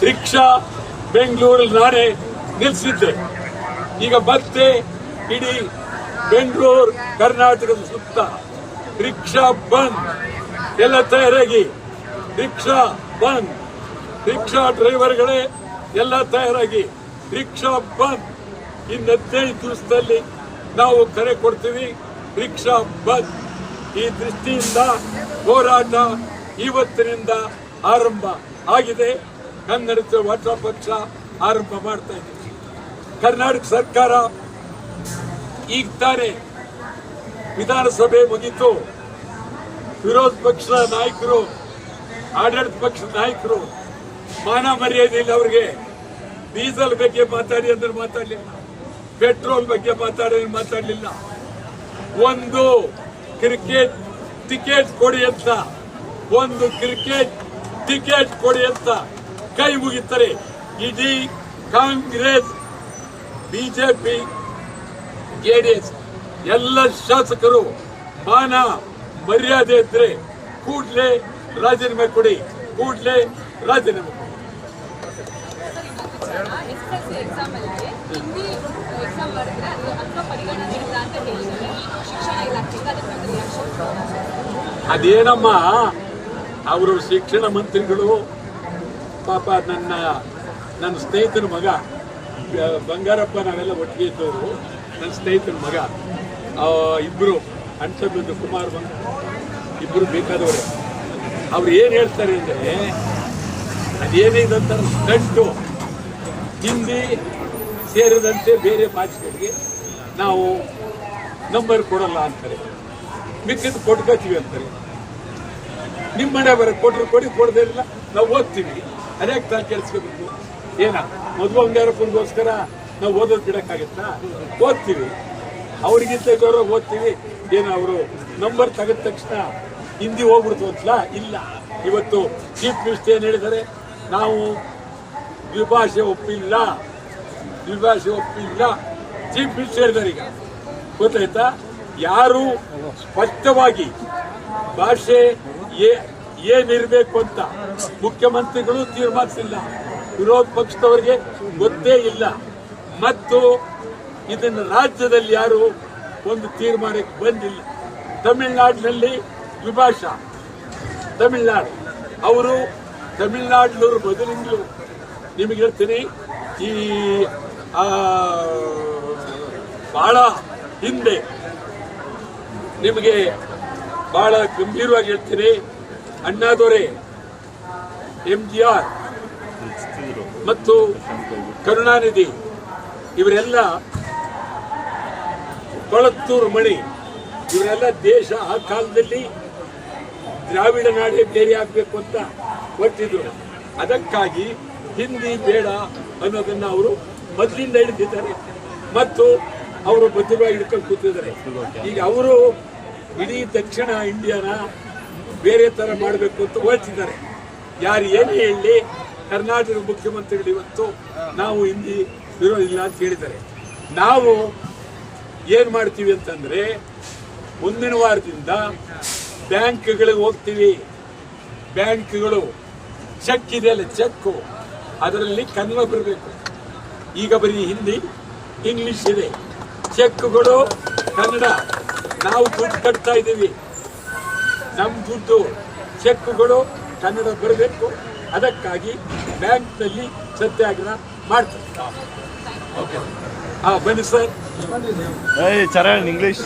Rickshaw ಬೆಂಗಳೂರಲ್ಲಿ ನಾನೇ ನಿಲ್ಲಿಸಿದ್ದೆ. ಈಗ ಮತ್ತೆ ಇಡೀ ಬೆಂಗಳೂರು ಕರ್ನಾಟಕದ ಸುತ್ತ ರಿಕ್ಷಾ ಬಂದ್, ಎಲ್ಲ ತಯಾರಾಗಿ ರಿಕ್ಷಾ ಬಂದ್, ರಿಕ್ಷಾ ಡ್ರೈವರ್ಗಳೇ ಎಲ್ಲ ತಯಾರಾಗಿ ರಿಕ್ಷಾ ಬಂದ್. ಇನ್ನು 15 ದಿವಸದಲ್ಲಿ ನಾವು ಕರೆ ಕೊಡ್ತೀವಿ, ರಿಕ್ಷಾ ಬಂದ್. ಈ ದೃಷ್ಟಿಯಿಂದ ಹೋರಾಟ ಇವತ್ತಿನಿಂದ ಆರಂಭ ಆಗಿದೆ. ಕನ್ನಡ ವಾಟ ಪಕ್ಷ ಆರಂಭ ಮಾಡ್ತಾ ಇದೆ. ಕರ್ನಾಟಕ ಸರ್ಕಾರ ಈಗ ತಾನೇ ವಿಧಾನಸಭೆ ಮುಗಿತು. ವಿರೋಧ ಪಕ್ಷದ ನಾಯಕರು, ಆಡಳಿತ ಪಕ್ಷದ ನಾಯಕರು ಮಾನ ಮರ್ಯಾದೆ ಇಲ್ಲ ಅವರಿಗೆ. ಡೀಸೆಲ್ ಬಗ್ಗೆ ಮಾತಾಡಿ ಅಂದ್ರೆ ಮಾತಾಡಲಿಲ್ಲ, ಪೆಟ್ರೋಲ್ ಬಗ್ಗೆ ಮಾತಾಡಲಿಲ್ಲ. ಒಂದು ಕ್ರಿಕೆಟ್ ಟಿಕೆಟ್ ಕೊಡಿ ಅಂತ, ಒಂದು ಕ್ರಿಕೆಟ್ ಟಿಕೆಟ್ ಕೊಡಿ ಅಂತ ಕೈ ಮುಗಿತಾರೆ. ಇಡೀ ಕಾಂಗ್ರೆಸ್, ಬಿಜೆಪಿ, ಜೆಡಿಎಸ್ ಎಲ್ಲ ಶಾಸಕರು ಮಾನ ಮರ್ಯಾದೆ ಇದ್ರೆ ಕೂಡಲೇ ರಾಜೀನಾಮೆ ಕೊಡಿ, ಕೂಡಲೇ ರಾಜೀನಾಮೆ ಕೊಡಿ. ಅದೇನಮ್ಮ, ಅವರು ಶಿಕ್ಷಣ ಮಂತ್ರಿಗಳು ಪಾಪ ನನ್ನ ಸ್ನೇಹಿತನ ಮಗ ಬಂಗಾರಪ್ಪ, ನಾವೆಲ್ಲ ಒಟ್ಟಿಗೆ ಇದ್ದವರು. ನನ್ನ ಸ್ನೇಹಿತನ ಮಗ ಇಬ್ರು ಅಣ್ತಂದು ಕುಮಾರ್ ಇಬ್ರು ಬೇಕಾದವರು. ಅವ್ರು ಏನ್ ಹೇಳ್ತಾರೆ ಅಂದ್ರೆ, ಅದೇನಿದಂತ ಸ್ಟಂಟು, ಹಿಂದಿ ಸೇರಿದಂತೆ ಬೇರೆ ಭಾಷೆಗಳಿಗೆ ನಾವು ನಂಬರ್ ಕೊಡಲ್ಲ ಅಂತಾರೆ, ಮಿಕ್ಕಿದ್ದು ಕೊಟ್ಕೋತೀವಿ ಅಂತಾರೆ. ನಿಮ್ಮ ಮನೆ ಬರ ಕೊಟ್ಟರು ಕೊಡಿ, ಕೊಡದೇ ಇಲ್ಲ ನಾವು ಓದ್ತೀವಿ. ಅದ್ಯಾಕೆ ತಾನು ಕೇಳಿಸ್ಕೋಬೇಕು? ಏನ ಮದುವೆ ಬಂಗಾರಪ್ಪನಿಗೋಸ್ಕರ ನಾವು ಓದೋದು ಬಿಡಕ್ಕಾಗತ್ತಾ? ಓದ್ತೀವಿ, ಅವ್ರಿಗಿಂತ ಗೌರವ ಓದ್ತೀವಿ. ಏನು ಅವರು ನಂಬರ್ ತೆಗೆದ ತಕ್ಷಣ ಹಿಂದಿ ಹೋಗ್ಬಿಡ್ತು ಅಂತಲ್ಲ? ಇಲ್ಲ. ಇವತ್ತು ಚೀಫ್ ಮಿನಿಸ್ಟರ್ ಏನ್ ಹೇಳಿದ್ದಾರೆ, ನಾವು ದ್ವಿಭಾಷೆ ಒಪ್ಪಿಲ್ಲ, ದ್ವಿಭಾಷೆ ಒಪ್ಪಿಲ್ಲ. ಚೀಫ್ ಮಿನಿಸ್ಟರ್ ಹೇಳಿದ್ದಾರೆ. ಈಗ ಗೊತ್ತಾಯ್ತಾ? ಯಾರು ಸ್ಪಷ್ಟವಾಗಿ ಭಾಷೆ ಏನಿರಬೇಕು ಅಂತ ಮುಖ್ಯಮಂತ್ರಿಗಳು ತೀರ್ಮಾನಿಸಿಲ್ಲ, ವಿರೋಧ ಪಕ್ಷದವರಿಗೆ ಗೊತ್ತೇ ಇಲ್ಲ. ಮತ್ತು ಇದನ್ನು ರಾಜ್ಯದಲ್ಲಿ ಯಾರು ಒಂದು ತೀರ್ಮಾನಕ್ಕೆ ಬಂದಿಲ್ಲ. ತಮಿಳುನಾಡಿನಲ್ಲಿ ದ್ವಿಭಾಷಾ, ತಮಿಳುನಾಡು ಅವರು ತಮಿಳುನಾಡಿನವರು ಮೊದಲಿಂದಲೂ ನಿಮಗೆ ಹೇಳ್ತೀನಿ, ಈ ಬಹಳ ಹಿಂದೆ ನಿಮಗೆ ಬಹಳ ಗಂಭೀರವಾಗಿ ಹೇಳ್ತೀನಿ, ಅಣ್ಣಾದೊರೆ, MGR ಮತ್ತು ಕರುಣಾನಿಧಿ ಇವರೆಲ್ಲ, ಕೊಳತ್ತೂರು ಮಣಿ ಇವರೆಲ್ಲ ದೇಶ ಆ ಕಾಲದಲ್ಲಿ ದ್ರಾವಿಡ ನಾಡೇ ಬೇರೆ ಆಗಬೇಕು ಅಂತ ಹೊರಟಿದ್ರು. ಅದಕ್ಕಾಗಿ ಹಿಂದಿ ಬೇಡ ಅನ್ನೋದನ್ನ ಅವರು ಮೊದಲಿಂದ ಹಿಡಿದಿದ್ದಾರೆ ಮತ್ತು ಅವರು ಭದ್ರವಾಗಿ ಹಿಡ್ಕೊಂಡು ಕೂತಿದ್ದಾರೆ. ಈಗ ಅವರು ಇಡೀ ದಕ್ಷಿಣ ಇಂಡಿಯಾನ ಬೇರೆ ತರ ಮಾಡಬೇಕು ಅಂತ ಹೊರಟಿದ್ದಾರೆ. ಯಾರು ಏನೇ ಹೇಳಿ, ಕರ್ನಾಟಕ ಮುಖ್ಯಮಂತ್ರಿಗಳು ಇವತ್ತು ನಾವು ಹಿಂದಿ ವಿರೋಧಿಲ್ಲ ಅಂತ ಹೇಳಿದ್ದಾರೆ. ನಾವು ಏನ್ ಮಾಡ್ತೀವಿ ಅಂತಂದ್ರೆ, ಮುಂದಿನ ವಾರದಿಂದ ಬ್ಯಾಂಕ್ಗಳಿಗೆ ಹೋಗ್ತೀವಿ. ಬ್ಯಾಂಕ್ಗಳು ಚೆಕ್ ಇದೆಯಲ್ಲ, ಚೆಕ್ ಅದರಲ್ಲಿ ಕನ್ನಡ ಬರಬೇಕು. ಈಗ ಬರೀ ಹಿಂದಿ, ಇಂಗ್ಲಿಷ್ ಇದೆ. ಚೆಕ್ಗಳು ಕನ್ನಡ. ನಾವು ದುಡ್ಡು ಕಟ್ತಾ ಇದ್ದೀವಿ, ನಮ್ಮ ದುಡ್ಡು ಚೆಕ್ಗಳು ಕನ್ನಡ ಬರಬೇಕು. ಅದಕ್ಕಾಗಿ ಬ್ಯಾಂಕ್ನಲ್ಲಿ ಸತ್ಯಾಗ್ರಹ ಮಾಡ್ತಾರೆ. ಓಕೆ, ಬನ್ನಿ ಸರ್. ಚರಣ್ ಇಂಗ್ಲಿಷ್